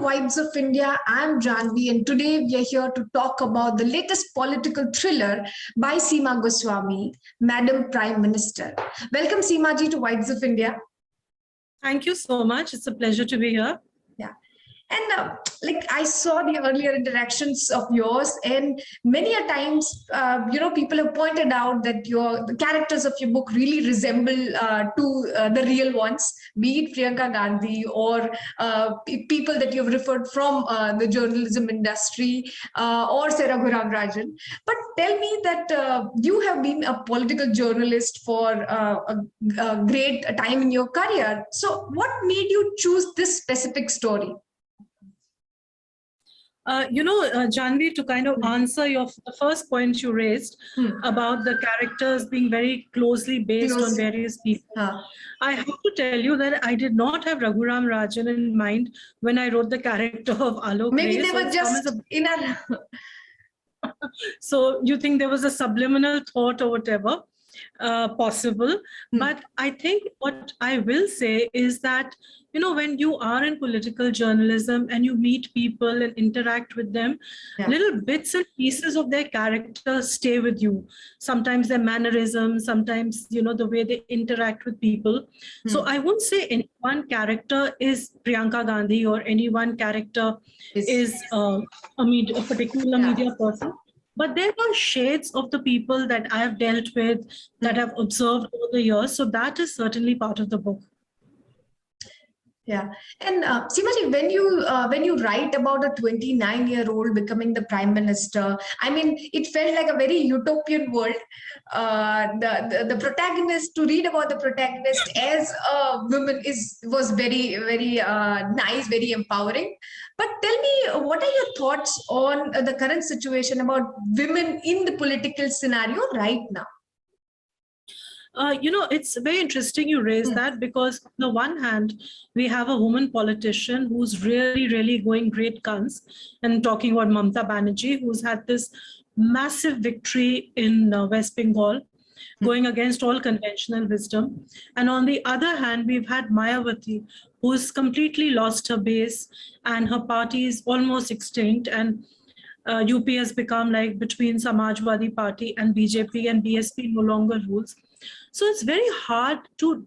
Vibes of India. I'm Janvi, and today we are here to talk about the latest political thriller by Seema Goswami, Madam Prime Minister. Welcome, Seema ji, to Vibes of India. Thank you so much. It's a pleasure to be here. Yeah. And I saw the earlier interactions of yours, and many a times, people have pointed out that the characters of your book really resemble to the real ones, be it Priyanka Gandhi or people that you've referred from the journalism industry or Sarah Ghuram Rajan. But tell me that you have been a political journalist for a great time in your career. So what made you choose this specific story? Janvi, to kind of answer the first point you raised about the characters being very closely based on various people, I have to tell you that I did not have Raghuram Rajan in mind when I wrote the character of Alok. Maybe they were just in a... So you think there was a subliminal thought or whatever possible. But I think what I will say is that, when you are in political journalism and you meet people and interact with them, little bits and pieces of their character stay with you. Sometimes their mannerisms, sometimes, the way they interact with people. So I won't say any one character is Priyanka Gandhi or any one character is a particular media person. But there are shades of the people that I have dealt with, that I've observed over the years. So that is certainly part of the book. Yeah. And Seema, when you write about a 29-year-old becoming the prime minister, I mean, it felt like a very utopian world. The protagonist, to read about the protagonist as a woman was very, very nice, very empowering. But tell me, what are your thoughts on the current situation about women in the political scenario right now? It's very interesting you raise that, because on the one hand, we have a woman politician who's really, really going great guns, and talking about Mamata Banerjee, who's had this massive victory in West Bengal, going against all conventional wisdom. And on the other hand, we've had Mayawati, who's completely lost her base, and her party is almost extinct, and UP has become like between Samajwadi Party and BJP, and BSP no longer rules. So it's very hard to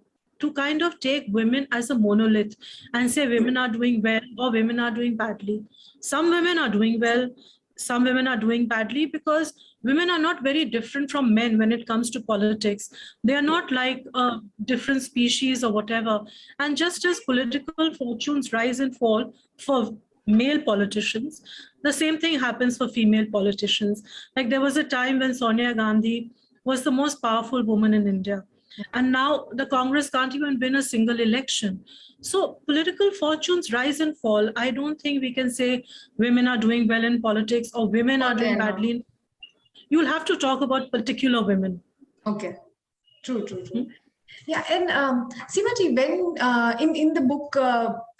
kind of take women as a monolith and say women are doing well or women are doing badly. Some women are doing well, some women are doing badly, because women are not very different from men when it comes to politics. They are not like a different species or whatever. And just as political fortunes rise and fall for male politicians, the same thing happens for female politicians. Like there was a time when Sonia Gandhi was the most powerful woman in India. And now the Congress can't even win a single election. So political fortunes rise and fall. I don't think we can say women are doing well in politics or women are doing badly. You'll have to talk about particular women. Okay. True. Yeah, and Seema, when in the book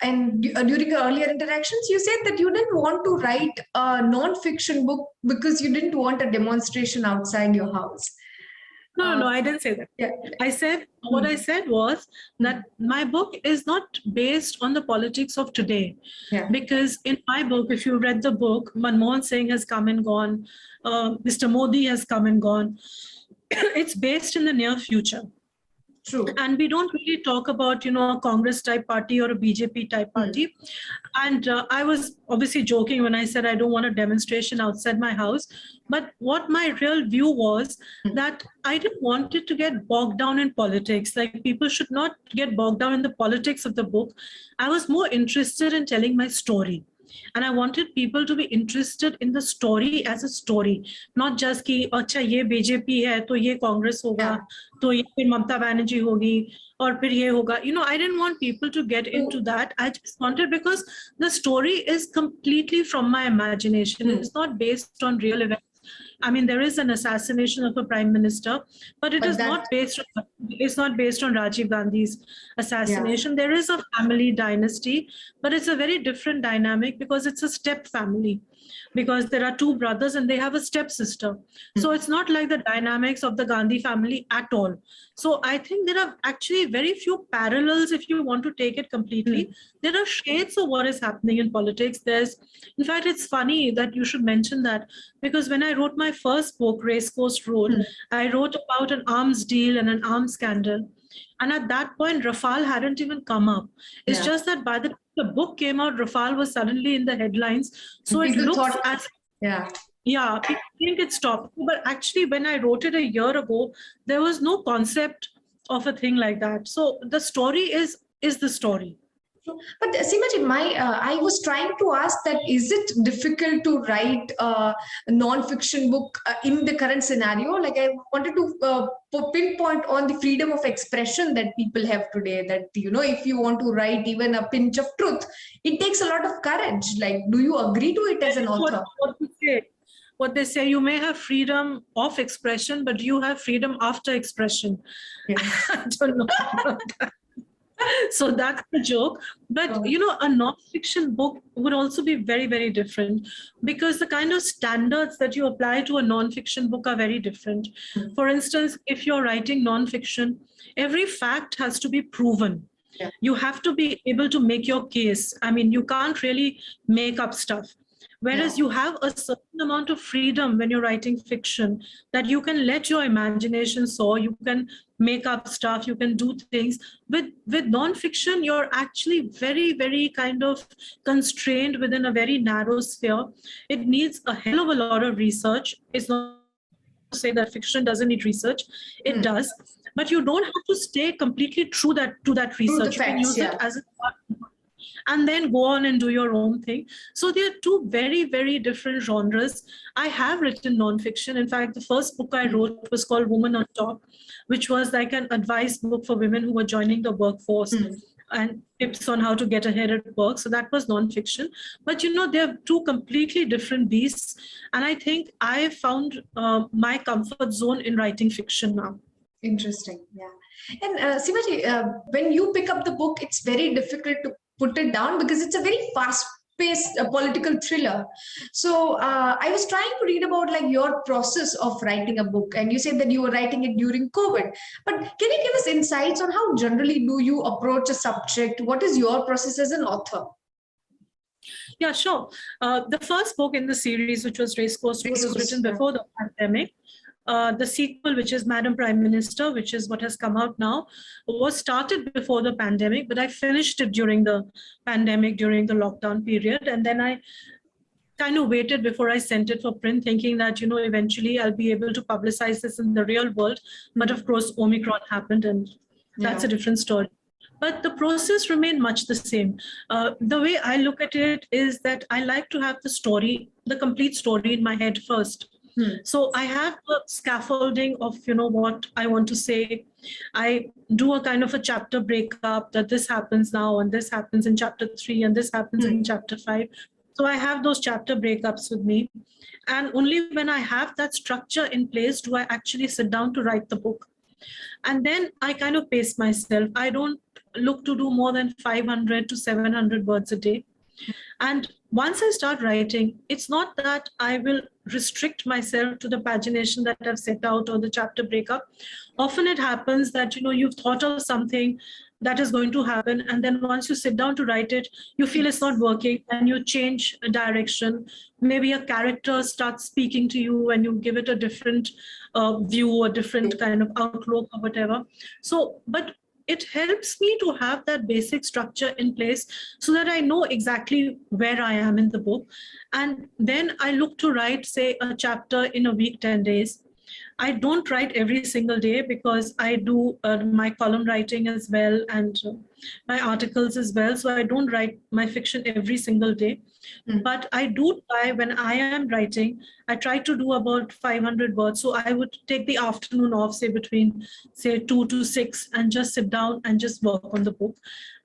and during your earlier interactions, you said that you didn't want to write a non-fiction book because you didn't want a demonstration outside your house. No, I didn't say that. Yeah. I said, what I said was that my book is not based on the politics of today. Yeah. Because in my book, if you read the book, Manmohan Singh has come and gone, Mr. Modi has come and gone. It's based in the near future. True. And we don't really talk about, a Congress type party or a BJP type party. And I was obviously joking when I said I don't want a demonstration outside my house. But what my real view was that I didn't want it to get bogged down in politics. Like, people should not get bogged down in the politics of the book. I was more interested in telling my story. And I wanted people to be interested in the story as a story, not just कि अच्छा ये BJP है तो ये Congress होगा, तो ये फिर Mamata Banerjee होगी और फिर ये होगा. I didn't want people to get into that. I just wanted, because the story is completely from my imagination. It's not based on real events. I mean, there is an assassination of a prime minister, but it But is that, not based on, it's not based on Rajiv Gandhi's yeah. assassination. There is a family dynasty, but it's a very different dynamic because it's a step family, because there are two brothers and they have a stepsister. So it's not like the dynamics of the Gandhi family at all. So I think there are actually very few parallels if you want to take it completely. There are shades of what is happening in politics. In fact, it's funny that you should mention that, because when I wrote my first book, Race Coast Road, I wrote about an arms deal and an arms scandal. And at that point, Rafale hadn't even come up. It's just that by the time the book came out, Rafale was suddenly in the headlines. So it looks as, yeah, people think it stopped. But actually, when I wrote it a year ago, there was no concept of a thing like that. So the story is the story. But Seemaji, I was trying to ask that, is it difficult to write a non-fiction book in the current scenario? Like, I wanted to pinpoint on the freedom of expression that people have today, that, you know, if you want to write even a pinch of truth, it takes a lot of courage. Like, do you agree to it as an author? What they say, you may have freedom of expression, but you have freedom after expression. Yeah. I don't know about that. So that's the joke. But, you know, a non-fiction book would also be very, very different, because the kind of standards that you apply to a non-fiction book are very different. For instance, if you're writing non-fiction, every fact has to be proven. Yeah. You have to be able to make your case. I mean, you can't really make up stuff. Whereas you have a certain amount of freedom when you're writing fiction, that you can let your imagination soar, you can make up stuff, you can do things. With non-fiction, you're actually very, very kind of constrained within a very narrow sphere. It needs a hell of a lot of research. It's not to say that fiction doesn't need research. It does. But you don't have to stay completely true to that research. You can use it as a part and then go on and do your own thing. So there are two very, very different genres. I have written nonfiction. In fact, the first book I wrote was called Woman on Top, which was like an advice book for women who were joining the workforce and tips on how to get ahead at work. So that was nonfiction. But, you know, they're two completely different beasts. And I think I found my comfort zone in writing fiction now. Interesting. Yeah. And Seemaji, when you pick up the book, it's very difficult to put it down because it's a very fast-paced political thriller. So I was trying to read about like your process of writing a book, and you said that you were writing it during COVID. But can you give us insights on how generally do you approach a subject? What is your process as an author? Yeah, sure. The first book in the series, which was Race Coast Road, was written before the pandemic. The sequel, which is Madam Prime Minister, which is what has come out now, was started before the pandemic, but I finished it during the pandemic, during the lockdown period. And then I kind of waited before I sent it for print, thinking that, you know, eventually I'll be able to publicize this in the real world. But of course, Omicron happened, and that's a different story. But the process remained much the same. The way I look at it is that I like to have the story, the complete story in my head first. So I have a scaffolding of, you know, what I want to say. I do a kind of a chapter breakup, that this happens now and this happens in chapter 3 and this happens in chapter 5. So I have those chapter breakups with me. And only when I have that structure in place do I actually sit down to write the book. And then I kind of pace myself. I don't look to do more than 500 to 700 words a day. And once I start writing, it's not that I will restrict myself to the pagination that I've set out or the chapter breakup. Often it happens that, you know, you've thought of something that is going to happen, and then once you sit down to write it, you feel it's not working and you change a direction. Maybe a character starts speaking to you and you give it a different view, a different kind of outlook or whatever. So, but it helps me to have that basic structure in place so that I know exactly where I am in the book. And then I look to write, say, a chapter in a week, 10 days. I don't write every single day because I do my column writing as well and my articles as well. So I don't write my fiction every single day. But I do try, when I am writing, I try to do about 500 words. So I would take the afternoon off, say between, say, 2 to 6, and just sit down and just work on the book.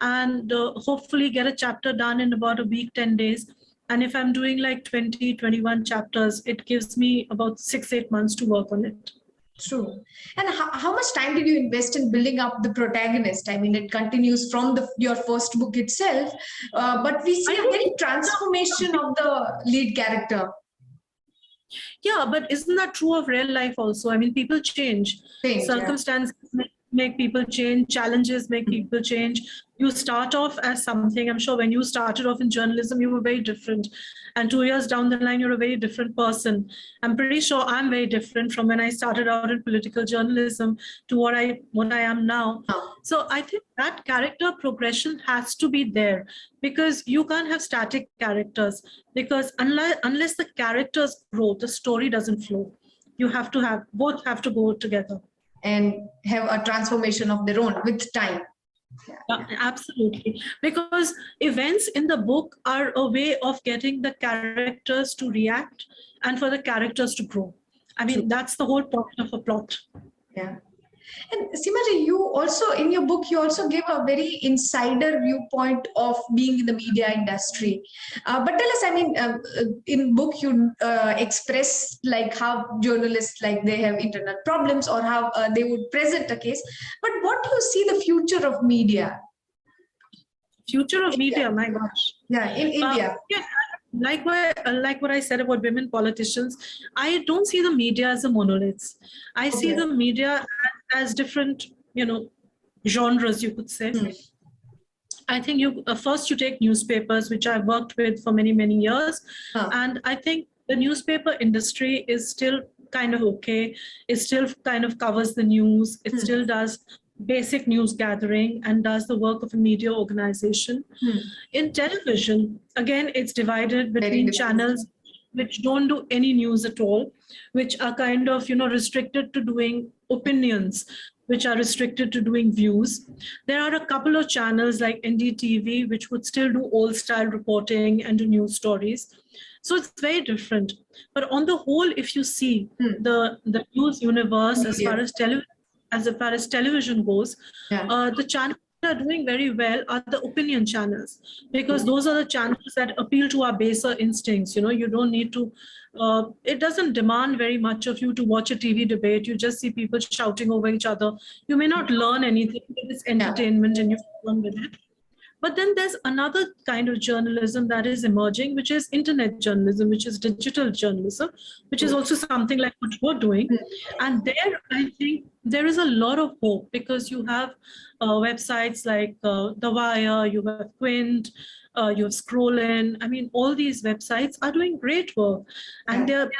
And hopefully get a chapter done in about a week, 10 days. And if I'm doing like 20, 21 chapters, it gives me about 6, 8 months to work on it. True. And how much time did you invest in building up the protagonist? I mean, it continues from your first book itself, but we see a very transformation of the lead character. Yeah, but isn't that true of real life also? I mean, people change. Circumstances make people change. Challenges make people change. You start off as something. I'm sure when you started off in journalism, you were very different. And 2 years down the line, you're a very different person. I'm pretty sure I'm very different from when I started out in political journalism to what I am now. So I think that character progression has to be there, because you can't have static characters, because unless the characters grow, the story doesn't flow. You have to have both have to go together and have a transformation of their own with time. Yeah, absolutely. Because events in the book are a way of getting the characters to react and for the characters to grow. I mean, that's the whole point of a plot. Yeah. And Seema, you also, in your book, you also give a very insider viewpoint of being in the media industry. But tell us, I mean, in book, you express like how journalists, like they have internal problems or how they would present a case. But what do you see the future of media? Future of media, my gosh. Yeah, in India. Yeah. Like what I said about women politicians, I don't see the media as a monolith. I see the media as different, genres, you could say. I think first you take newspapers, which I've worked with for many, many years. And I think the newspaper industry is still kind of okay. It still kind of covers the news. It still does basic news gathering and does the work of a media organization. In television, again, it's divided between channels which don't do any news at all, which are kind of, restricted to doing opinions, which are restricted to doing views. There are a couple of channels like NDTV, which would still do old style reporting and do news stories. So it's very different. But on the whole, if you see the news universe as far as television goes, the channels that are doing very well are the opinion channels, because those are the channels that appeal to our baser instincts. You don't need to, it doesn't demand very much of you to watch a TV debate. You just see people shouting over each other. You may not learn anything, it's entertainment and you learn with it. But then there's another kind of journalism that is emerging, which is internet journalism, which is digital journalism, which is also something like what you're doing. And there, I think there is a lot of hope, because you have websites like The Wire, you have Quint, you have Scrollin. I mean, all these websites are doing great work, and they're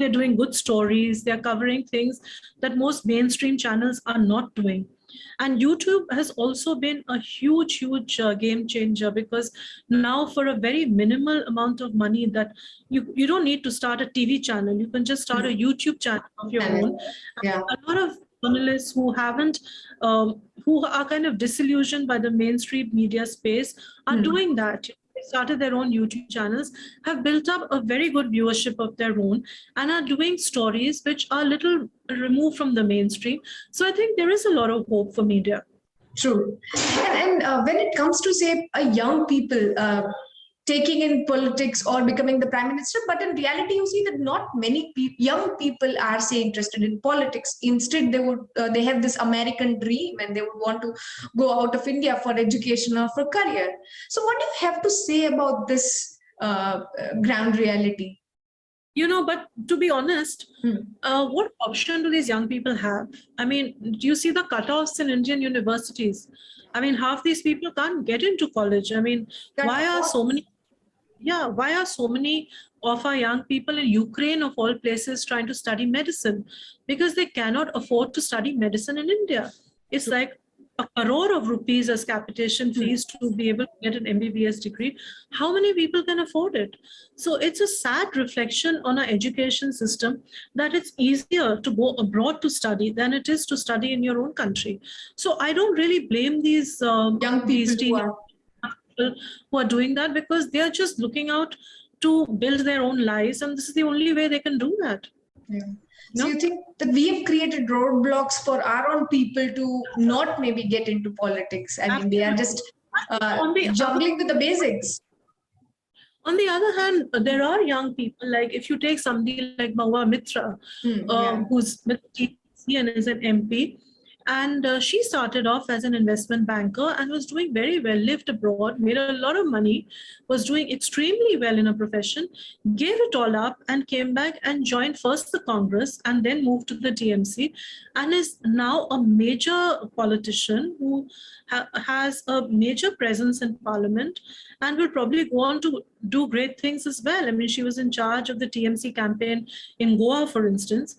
doing good stories. They're covering things that most mainstream channels are not doing. And YouTube has also been a huge game changer, because now for a very minimal amount of money, that you don't need to start a TV channel. You can just start a YouTube channel of your own. A lot of journalists who who are kind of disillusioned by the mainstream media space are doing that. They started their own YouTube channels, have built up a very good viewership of their own, and are doing stories which are a little removed from the mainstream. So I think there is a lot of hope for media. True. And when it comes to, say, young people taking in politics or becoming the prime minister, but in reality, you see that not many young people are, say, interested in politics. Instead, they have this American dream, and they would want to go out of India for education or for career. So what do you have to say about this ground reality? But to be honest, what option do these young people have? I mean, do you see the cutoffs in Indian universities? I mean, half these people can't get into college. I mean, why are so many of our young people in Ukraine, of all places, trying to study medicine? Because they cannot afford to study medicine in India. It's like 1 crore of rupees as capitation fees to be able to get an MBBS degree. How many people can afford it? So it's a sad reflection on our education system that it's easier to go abroad to study than it is to study in your own country. So I don't really blame these young people who are doing that, because they are just looking out to build their own lives, and this is the only way they can do that. So you think that we have created roadblocks for our own people to not maybe get into politics? I mean, they are just juggling with the basics. On the other hand, there are young people, like if you take somebody like Mahua Mitra, Yeah. who's with TC and is an MP, and she started off as an investment banker and was doing very well, lived abroad, made a lot of money, was doing extremely well in her profession, gave it all up and came back and joined first the Congress and then moved to the TMC, and is now a major politician who has a major presence in parliament and will probably go on to do great things as well. I mean, she was in charge of the TMC campaign in Goa, for instance.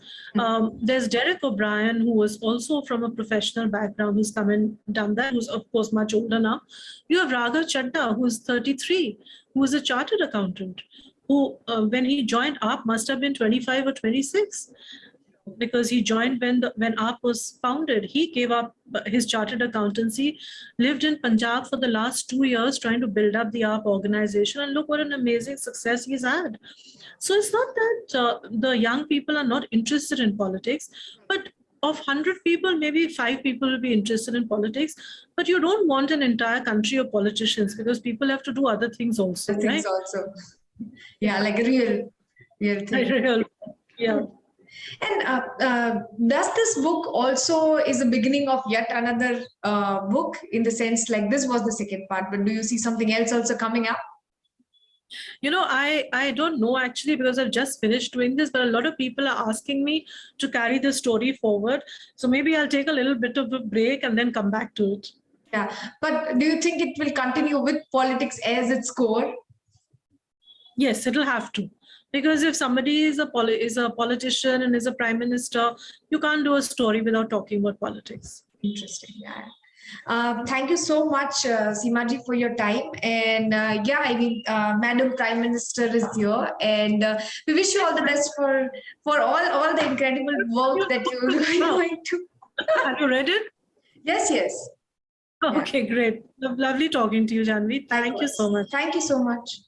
There's Derek O'Brien, who was also from a professional background, who's come and done that, who's of course much older now. You have Raghav Chadda, who's 33, who is a chartered accountant, who when he joined AAP must have been 25 or 26, because he joined when AAP was founded. He gave up his chartered accountancy, lived in Punjab for the last 2 years trying to build up the AAP organization, and look what an amazing success he's had. So it's not that the young people are not interested in politics, but of 100 people, maybe 5 people will be interested in politics, but you don't want an entire country of politicians, because people have to do other things also, Things right? also. Yeah, like a real thing. Yeah. And does this book also is the beginning of yet another book, in the sense like this was the second part, but do you see something else also coming up? I don't know actually, because I've just finished doing this, but a lot of people are asking me to carry the story forward. So maybe I'll take a little bit of a break and then come back to it. Yeah, but do you think it will continue with politics as its core? Yes, it'll have to. Because if somebody is a politician and is a prime minister, you can't do a story without talking about politics. Interesting. Yeah. Thank you so much, Seema ji, for your time. And yeah, I mean, Madam Prime Minister is here, and we wish you all the best for all the incredible work that you're going to. Have you read it? Yes, yes. Okay, great. Lovely talking to you, Janvi. Thank you so much. Thank you so much.